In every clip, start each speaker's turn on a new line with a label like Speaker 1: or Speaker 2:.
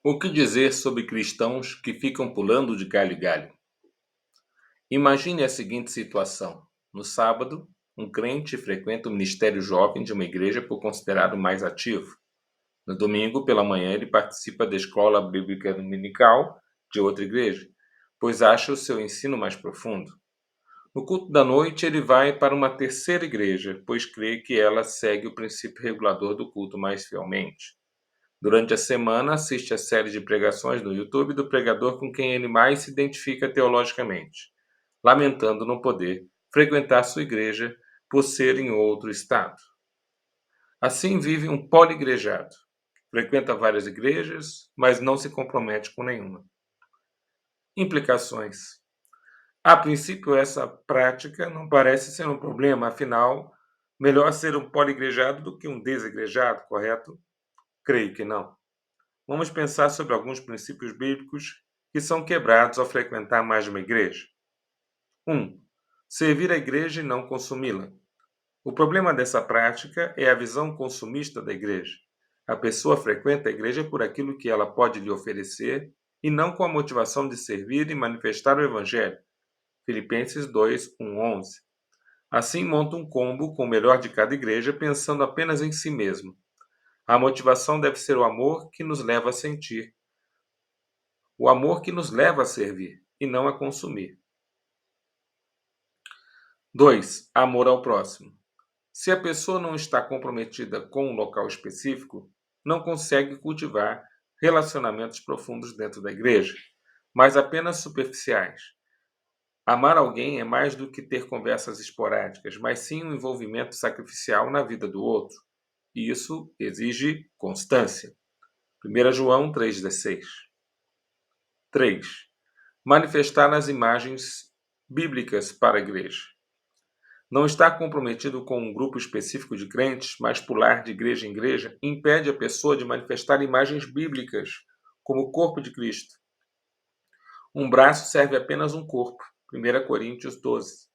Speaker 1: O que dizer sobre cristãos que ficam pulando de galho em galho? Imagine a seguinte situação: no sábado, um crente frequenta o ministério jovem de uma igreja por considerado mais ativo. No domingo, pela manhã, ele participa da escola bíblica dominical de outra igreja, pois acha o seu ensino mais profundo. No culto da noite, ele vai para uma terceira igreja, pois crê que ela segue o princípio regulador do culto mais fielmente. Durante a semana, assiste a série de pregações no YouTube do pregador com quem ele mais se identifica teologicamente, lamentando não poder frequentar sua igreja por ser em outro estado. Assim vive um poligrejado. Frequenta várias igrejas, mas não se compromete com nenhuma. Implicações. A princípio, essa prática não parece ser um problema, afinal, melhor ser um poligrejado do que um desigrejado, correto? Creio que não. Vamos pensar sobre alguns princípios bíblicos que são quebrados ao frequentar mais de uma igreja. 1. Servir a igreja e não consumi-la. O problema dessa prática é a visão consumista da igreja. A pessoa frequenta a igreja por aquilo que ela pode lhe oferecer e não com a motivação de servir e manifestar o evangelho. Filipenses 2, 1, 11. Assim monta um combo com o melhor de cada igreja pensando apenas em si mesmo. A motivação deve ser o amor que nos leva a sentir. O amor que nos leva a servir e não a consumir. 2. Amor ao próximo. Se a pessoa não está comprometida com um local específico, não consegue cultivar relacionamentos profundos dentro da igreja, mas apenas superficiais. Amar alguém é mais do que ter conversas esporádicas, mas sim um envolvimento sacrificial na vida do outro. E isso exige constância. 1 João 3,16. 3. Manifestar as imagens bíblicas para a igreja. Não estar comprometido com um grupo específico de crentes, mas pular de igreja em igreja, impede a pessoa de manifestar imagens bíblicas, como o corpo de Cristo. Um braço serve apenas um corpo. 1 Coríntios 12.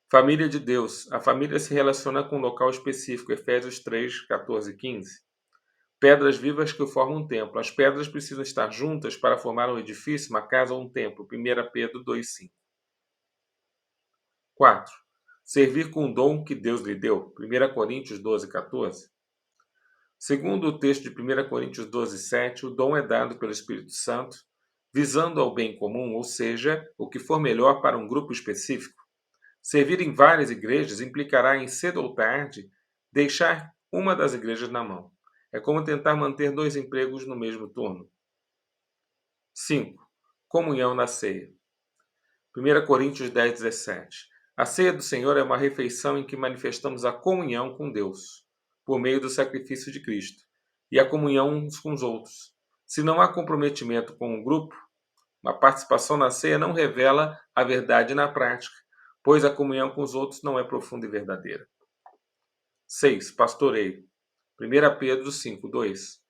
Speaker 1: Família de Deus. A família se relaciona com um local específico. Efésios 3, 14 e 15. Pedras vivas que formam um templo. As pedras precisam estar juntas para formar um edifício, uma casa ou um templo. 1 Pedro 2, 5. 4. Servir com o dom que Deus lhe deu. 1 Coríntios 12, 14. Segundo o texto de 1 Coríntios 12, 7, o dom é dado pelo Espírito Santo, visando ao bem comum, ou seja, o que for melhor para um grupo específico. Servir em várias igrejas implicará em, cedo ou tarde, deixar uma das igrejas na mão. É como tentar manter 2 empregos no mesmo turno. 5. Comunhão na ceia. 1 Coríntios 10, 17. A ceia do Senhor é uma refeição em que manifestamos a comunhão com Deus, por meio do sacrifício de Cristo, e a comunhão uns com os outros. Se não há comprometimento com o grupo, a participação na ceia não revela a verdade na prática, pois a comunhão com os outros não é profunda e verdadeira. 6. Pastoreio. 1 Pedro 5, 2.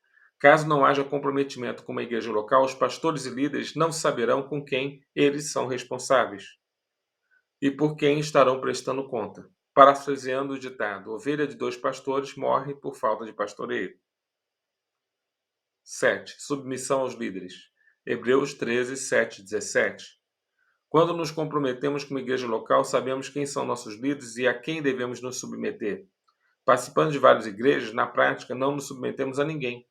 Speaker 1: Caso não haja comprometimento com uma igreja local, os pastores e líderes não saberão com quem eles são responsáveis e por quem estarão prestando conta. Parafraseando o ditado, ovelha de 2 pastores morre por falta de pastoreio. 7. Submissão aos líderes. Hebreus 13, 7, 17. Quando nos comprometemos com uma igreja local, sabemos quem são nossos líderes e a quem devemos nos submeter. Participando de várias igrejas, na prática, não nos submetemos a ninguém.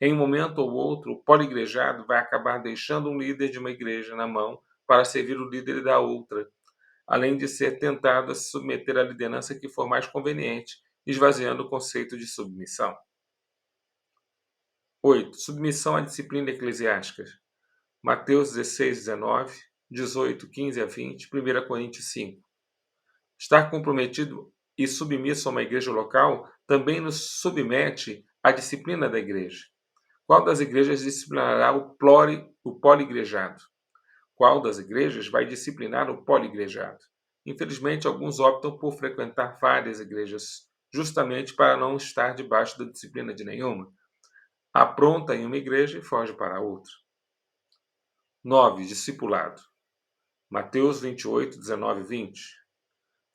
Speaker 1: Em um momento ou outro, o poligrejado vai acabar deixando um líder de uma igreja na mão para servir o líder da outra, além de ser tentado a se submeter à liderança que for mais conveniente, esvaziando o conceito de submissão. 8. Submissão à disciplina eclesiástica. Mateus 16, 19, 18, 15 a 20, 1 Coríntios 5. Estar comprometido e submisso a uma igreja local também nos submete à disciplina da igreja. Qual das igrejas disciplinará o poligrejado? Qual das igrejas vai disciplinar o poligrejado? Infelizmente, alguns optam por frequentar várias igrejas, justamente para não estar debaixo da disciplina de nenhuma. Apronta em uma igreja e foge para outra. 9. Discipulado. Mateus 28, 19 e 20.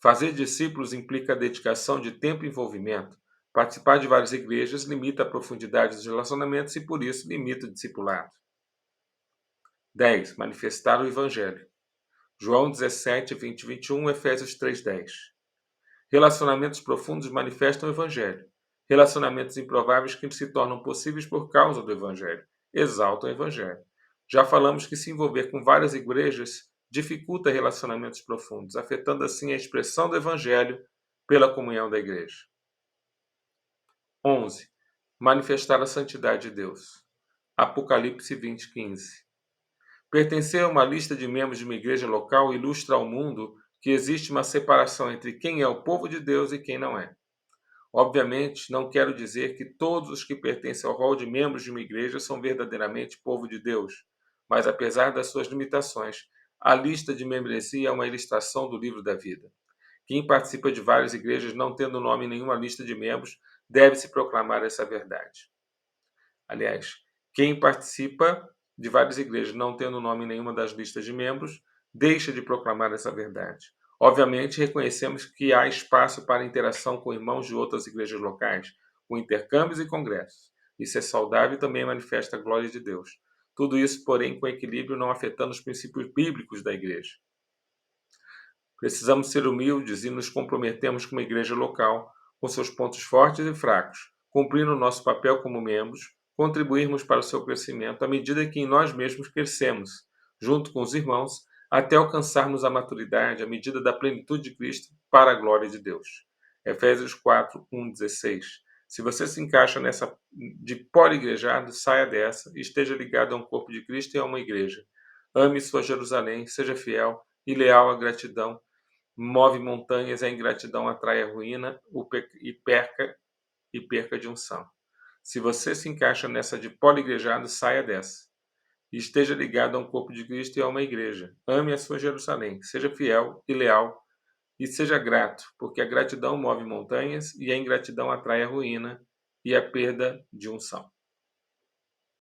Speaker 1: Fazer discípulos implica dedicação de tempo e envolvimento. Participar de várias igrejas limita a profundidade dos relacionamentos e, por isso, limita o discipulado. 10. Manifestar o Evangelho. João 17, 20 e 21, Efésios 3, 10. Relacionamentos profundos manifestam o Evangelho. Relacionamentos improváveis que se tornam possíveis por causa do Evangelho. Exaltam o Evangelho. Já falamos que se envolver com várias igrejas dificulta relacionamentos profundos, afetando assim a expressão do Evangelho pela comunhão da igreja. 11. Manifestar a santidade de Deus. Apocalipse 20, 15. Pertencer a uma lista de membros de uma igreja local ilustra ao mundo que existe uma separação entre quem é o povo de Deus e quem não é. Obviamente, não quero dizer que todos os que pertencem ao rol de membros de uma igreja são verdadeiramente povo de Deus, mas apesar das suas limitações, a lista de membresia é uma ilustração do livro da vida. Quem participa de várias igrejas não tendo nome em nenhuma lista de membros deve se proclamar essa verdade. Aliás, quem participa de várias igrejas não tendo nome em nenhuma das listas de membros deixa de proclamar essa verdade. Obviamente, reconhecemos que há espaço para interação com irmãos de outras igrejas locais, com intercâmbios e congressos. Isso é saudável e também manifesta a glória de Deus. Tudo isso, porém, com equilíbrio, não afetando os princípios bíblicos da igreja. Precisamos ser humildes e nos comprometemos com uma igreja local, com seus pontos fortes e fracos, cumprindo o nosso papel como membros, contribuirmos para o seu crescimento à medida que em nós mesmos crescemos, junto com os irmãos, até alcançarmos a maturidade, à medida da plenitude de Cristo, para a glória de Deus. Efésios 4, 1, 16. Se você se encaixa nessa de poligrejado, saia dessa e esteja ligado a um corpo de Cristo e a uma igreja. Ame sua Jerusalém, seja fiel e leal à gratidão. Move montanhas, a ingratidão atrai a ruína e perca de unção. Se você se encaixa nessa de poligrejado, saia dessa. E esteja ligado a um corpo de Cristo e a uma igreja. Ame a sua Jerusalém, seja fiel e leal e seja grato, porque a gratidão move montanhas e a ingratidão atrai a ruína e a perda de unção.